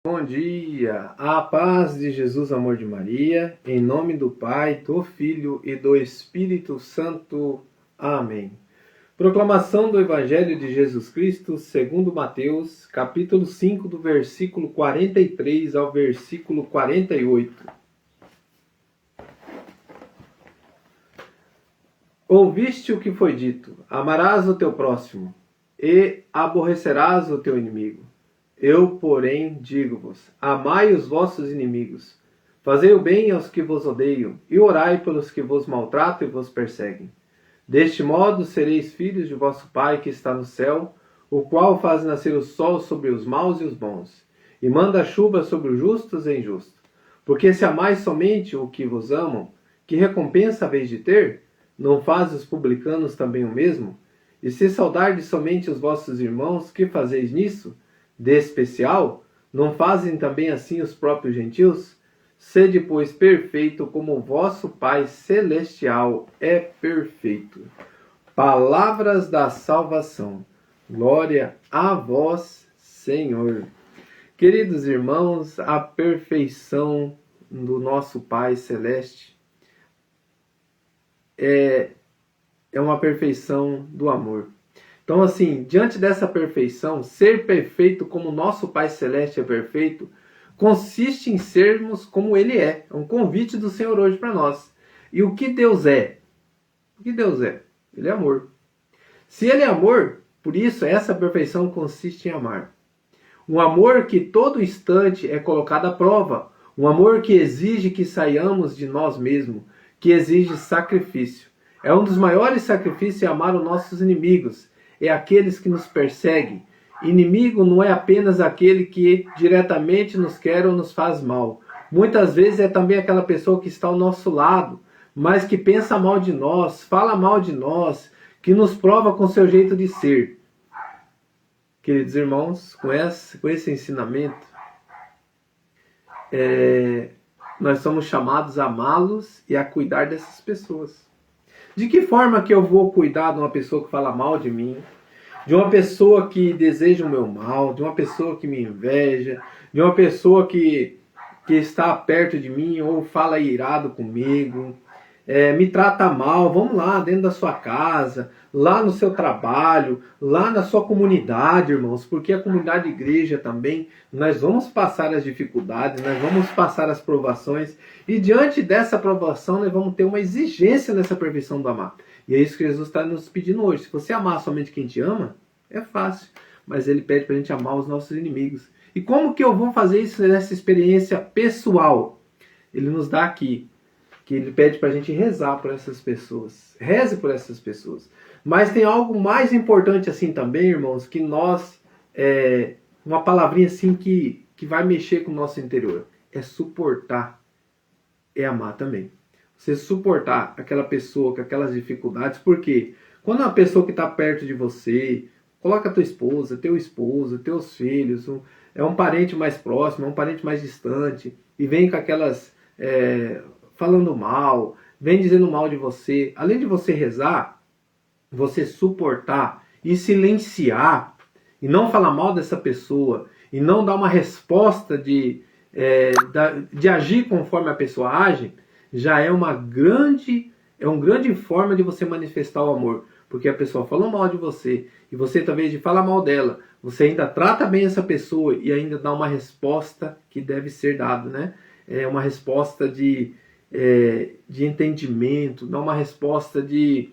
Bom dia, a paz de Jesus, amor de Maria, em nome do Pai, do Filho e do Espírito Santo. Amém. Proclamação do Evangelho de Jesus Cristo, segundo Mateus, capítulo 5, do versículo 43 ao versículo 48. Ouviste o que foi dito: amarás o teu próximo e aborrecerás o teu inimigo. Eu, porém, digo-vos: amai os vossos inimigos, fazei o bem aos que vos odeiam, e orai pelos que vos maltratam e vos perseguem. Deste modo sereis filhos de vosso Pai que está no céu, o qual faz nascer o sol sobre os maus e os bons, e manda a chuva sobre os justos e injustos. Porque se amais somente o que vos amam, que recompensa haveis de ter? Não fazem os publicanos também o mesmo? E se saudardes somente os vossos irmãos, que fazeis nisso? De especial, não fazem também assim os próprios gentios? Sede, pois, perfeito, como o vosso Pai Celestial é perfeito. Palavras da salvação. Glória a vós, Senhor. Queridos irmãos, a perfeição do nosso Pai Celeste é uma perfeição do amor. Então, assim, diante dessa perfeição, ser perfeito como nosso Pai Celeste é perfeito, consiste em sermos como Ele é. É um convite do Senhor hoje para nós. E o que Deus é? O que Deus é? Ele é amor. Se Ele é amor, por isso essa perfeição consiste em amar. Um amor que todo instante é colocado à prova. Um amor que exige que saiamos de nós mesmos, que exige sacrifício. É um dos maiores sacrifícios amar os nossos inimigos. É aqueles que nos perseguem. Inimigo não é apenas aquele que diretamente nos quer ou nos faz mal. Muitas vezes é também aquela pessoa que está ao nosso lado, mas que pensa mal de nós, fala mal de nós, que nos prova com seu jeito de ser. Queridos irmãos, com esse ensinamento, nós somos chamados a amá-los e a cuidar dessas pessoas. De que forma que eu vou cuidar de uma pessoa que fala mal de mim, de uma pessoa que deseja o meu mal, de uma pessoa que me inveja, de uma pessoa que está perto de mim ou fala irado comigo, me trata mal? Vamos lá, dentro da sua casa, lá no seu trabalho, lá na sua comunidade, irmãos, porque a comunidade de igreja também, nós vamos passar as dificuldades, nós vamos passar as provações, e diante dessa provação nós vamos ter uma exigência nessa perfeição do amar. E é isso que Jesus está nos pedindo hoje. Se você amar somente quem te ama, é fácil, mas Ele pede para a gente amar os nossos inimigos. E como que eu vou fazer isso nessa experiência pessoal? Ele nos dá aqui, que Ele pede para a gente rezar por essas pessoas. Reze por essas pessoas. Mas tem algo mais importante assim também, irmãos, que nós, uma palavrinha assim que vai mexer com o nosso interior. É suportar, é amar também. Você suportar aquela pessoa com aquelas dificuldades, porque quando uma pessoa que está perto de você, coloca a tua esposa, teu esposo, teus filhos, é um parente mais próximo, é um parente mais distante, e vem com aquelas... falando mal, vem dizendo mal de você. Além de você rezar, você suportar e silenciar, e não falar mal dessa pessoa, e não dar uma resposta de agir conforme a pessoa age, já é uma grande forma de você manifestar o amor. Porque a pessoa falou mal de você, e você, talvez de falar mal dela, você ainda trata bem essa pessoa e ainda dá uma resposta que deve ser dada, né? É uma resposta de entendimento, dá uma resposta de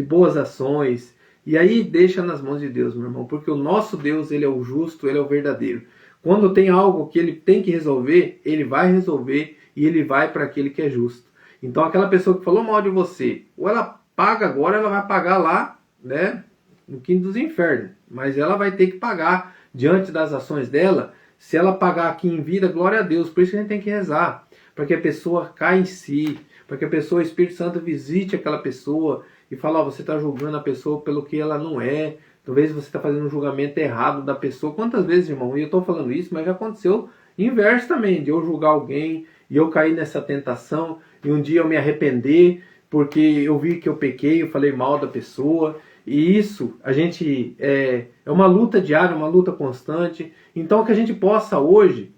boas ações. E aí deixa nas mãos de Deus, meu irmão, porque o nosso Deus, Ele é o justo, Ele é o verdadeiro. Quando tem algo que Ele tem que resolver, Ele vai resolver e Ele vai para aquele que é justo. Então aquela pessoa que falou mal de você, ou ela paga agora, ela vai pagar lá, né, no quinto dos infernos. Mas ela vai ter que pagar diante das ações dela. Se ela pagar aqui em vida, glória a Deus. Por isso que a gente tem que rezar, para que a pessoa caia em si, para que a pessoa, o Espírito Santo, visite aquela pessoa e fale: ó, você está julgando a pessoa pelo que ela não é, talvez você está fazendo um julgamento errado da pessoa. Quantas vezes, irmão, e eu estou falando isso, mas já aconteceu inverso também, de eu julgar alguém e eu cair nessa tentação, e um dia eu me arrepender, porque eu vi que eu pequei, eu falei mal da pessoa. E isso, a gente, é uma luta diária, uma luta constante. Então que a gente possa hoje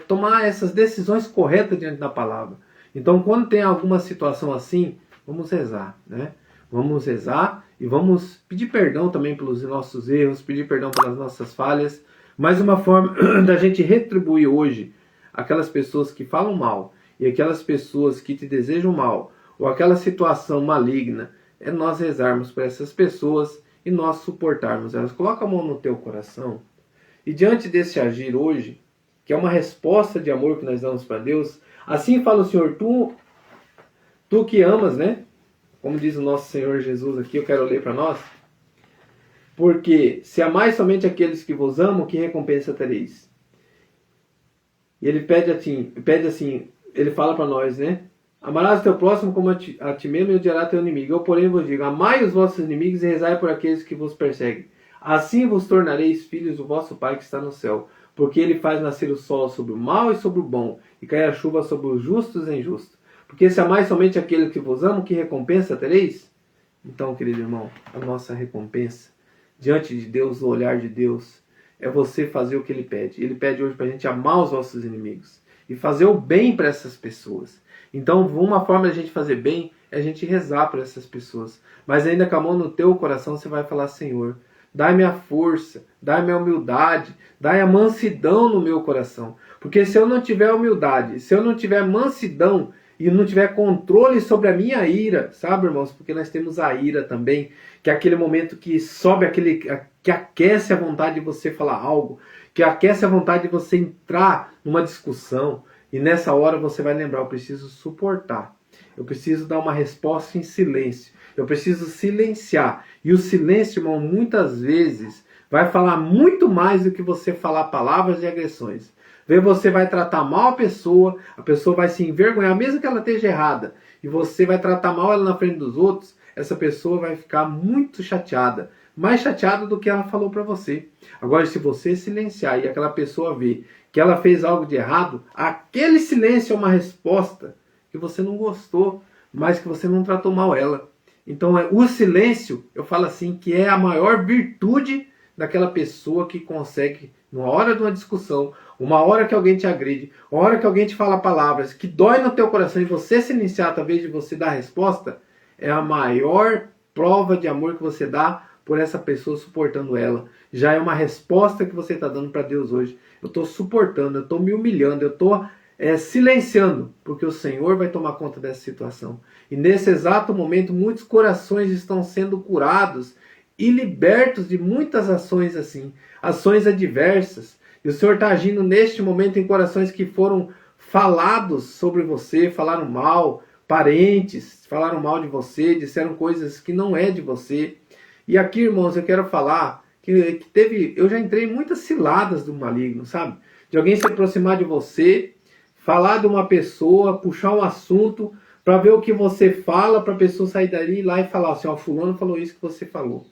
tomar essas decisões corretas diante da palavra. Então quando tem alguma situação assim, vamos rezar, né? Vamos rezar e vamos pedir perdão também pelos nossos erros, pedir perdão pelas nossas falhas. Mais uma forma da gente retribuir hoje aquelas pessoas que falam mal e aquelas pessoas que te desejam mal, ou aquela situação maligna, é nós rezarmos para essas pessoas e nós suportarmos elas. Coloca a mão no teu coração e diante desse agir hoje, que é uma resposta de amor que nós damos para Deus, assim fala o Senhor, tu que amas, né? Como diz o nosso Senhor Jesus aqui, eu quero ler para nós. Porque se amais somente aqueles que vos amam, que recompensa tereis? E ele pede assim, ele fala para nós, né? Amarás o teu próximo como a ti mesmo e odiarás teu inimigo. Eu, porém, vos digo, amai os vossos inimigos e rezai por aqueles que vos perseguem. Assim vos tornareis filhos do vosso Pai que está no céu. Porque ele faz nascer o sol sobre o mal e sobre o bom, e cair a chuva sobre os justos e injustos. Porque se amais somente aqueles que vos amam, que recompensa tereis? Então, querido irmão, a nossa recompensa diante de Deus, o olhar de Deus, é você fazer o que Ele pede. Ele pede hoje para a gente amar os nossos inimigos e fazer o bem para essas pessoas. Então, uma forma de a gente fazer bem é a gente rezar para essas pessoas. Mas ainda com a mão no teu coração, você vai falar, Senhor, dai-me a força, dai-me a humildade, dai a mansidão no meu coração. Porque se eu não tiver humildade, se eu não tiver mansidão, e não tiver controle sobre a minha ira, sabe, irmãos? Porque nós temos a ira também, que é aquele momento que sobe, que aquece a vontade de você falar algo, que aquece a vontade de você entrar numa discussão, e nessa hora você vai lembrar, eu preciso suportar, eu preciso dar uma resposta em silêncio, eu preciso silenciar. E o silêncio, irmão, muitas vezes vai falar muito mais do que você falar palavras e agressões. Você vai tratar mal a pessoa vai se envergonhar, mesmo que ela esteja errada, e você vai tratar mal ela na frente dos outros, essa pessoa vai ficar muito chateada, mais chateada do que ela falou para você. Agora, se você silenciar e aquela pessoa ver que ela fez algo de errado, aquele silêncio é uma resposta que você não gostou, mas que você não tratou mal ela. Então, o silêncio, eu falo assim, que é a maior virtude daquela pessoa que consegue, numa hora de uma discussão, uma hora que alguém te agride, uma hora que alguém te fala palavras que dói no teu coração e você se iniciar, através de você dar a resposta, é a maior prova de amor que você dá por essa pessoa, suportando ela. Já é uma resposta que você está dando para Deus hoje. Eu estou suportando, eu estou me humilhando, eu estou silenciando, porque o Senhor vai tomar conta dessa situação. E nesse exato momento, muitos corações estão sendo curados e libertos de muitas ações assim, ações adversas. E o Senhor está agindo neste momento em corações que foram falados sobre você, falaram mal, parentes falaram mal de você, disseram coisas que não é de você. E aqui, irmãos, eu quero falar que eu já entrei em muitas ciladas do maligno, sabe? De alguém se aproximar de você, falar de uma pessoa, puxar um assunto, para ver o que você fala, para a pessoa sair dali e lá e falar assim, ó, fulano falou isso que você falou.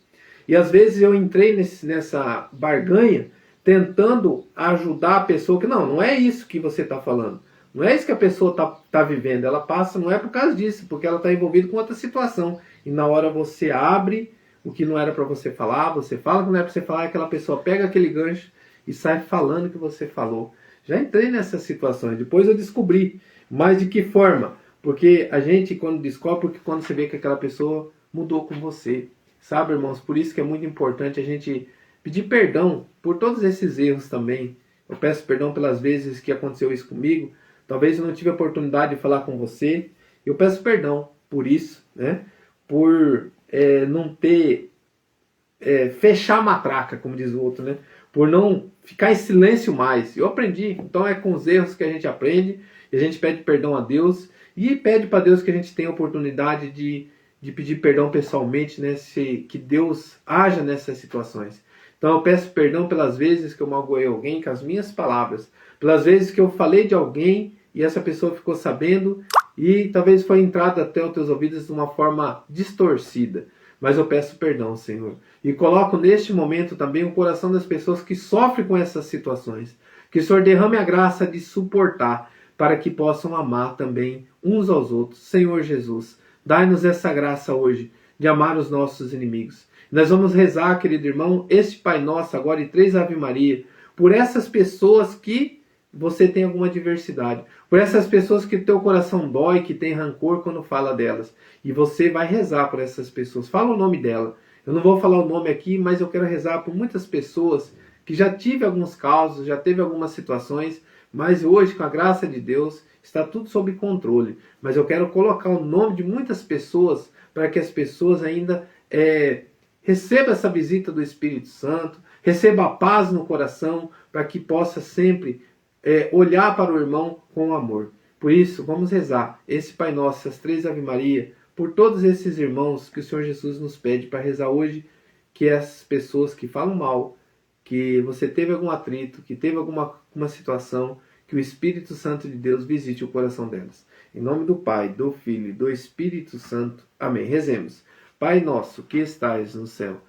E às vezes eu entrei nessa barganha, tentando ajudar a pessoa, que não é isso que você está falando. Não é isso que a pessoa tá vivendo. Ela passa, não é por causa disso, porque ela está envolvida com outra situação. E na hora você abre o que não era para você falar, você fala o que não era para você falar, aquela pessoa pega aquele gancho e sai falando o que você falou. Já entrei nessas situações, depois eu descobri. Mas de que forma? Porque a gente, quando descobre, porque quando você vê que aquela pessoa mudou com você. Sabe, irmãos? Por isso que é muito importante a gente pedir perdão por todos esses erros também. Eu peço perdão pelas vezes que aconteceu isso comigo. Talvez eu não tive a oportunidade de falar com você. Eu peço perdão por isso, né? Por não ter... fechar a matraca, como diz o outro, né? Por não ficar em silêncio mais. Eu aprendi. Então é com os erros que a gente aprende. E a gente pede perdão a Deus. E pede para Deus que a gente tenha a oportunidade de pedir perdão pessoalmente, né? Que Deus haja nessas situações. Então eu peço perdão pelas vezes que eu magoei alguém com as minhas palavras. Pelas vezes que eu falei de alguém e essa pessoa ficou sabendo e talvez foi entrada até os teus ouvidos de uma forma distorcida. Mas eu peço perdão, Senhor. E coloco neste momento também o coração das pessoas que sofrem com essas situações. Que o Senhor derrame a graça de suportar para que possam amar também uns aos outros. Senhor Jesus, dai-nos essa graça hoje de amar os nossos inimigos. Nós vamos rezar, querido irmão, este Pai Nosso agora e 3 Ave Maria, por essas pessoas que você tem alguma adversidade, por essas pessoas que teu coração dói, que tem rancor quando fala delas. E você vai rezar por essas pessoas. Fala o nome dela. Eu não vou falar o nome aqui, mas eu quero rezar por muitas pessoas que já tive alguns casos, já teve algumas situações, mas hoje, com a graça de Deus, está tudo sob controle. Mas eu quero colocar o nome de muitas pessoas para que as pessoas ainda recebam essa visita do Espírito Santo, recebam a paz no coração, para que possa sempre olhar para o irmão com amor. Por isso, vamos rezar esse Pai Nosso, essas 3 Ave Maria, por todos esses irmãos que o Senhor Jesus nos pede para rezar hoje, que essas pessoas que falam mal, que você teve algum atrito, que teve alguma situação, que o Espírito Santo de Deus visite o coração delas. Em nome do Pai, do Filho e do Espírito Santo. Amém. Rezemos. Pai nosso que estais no céu,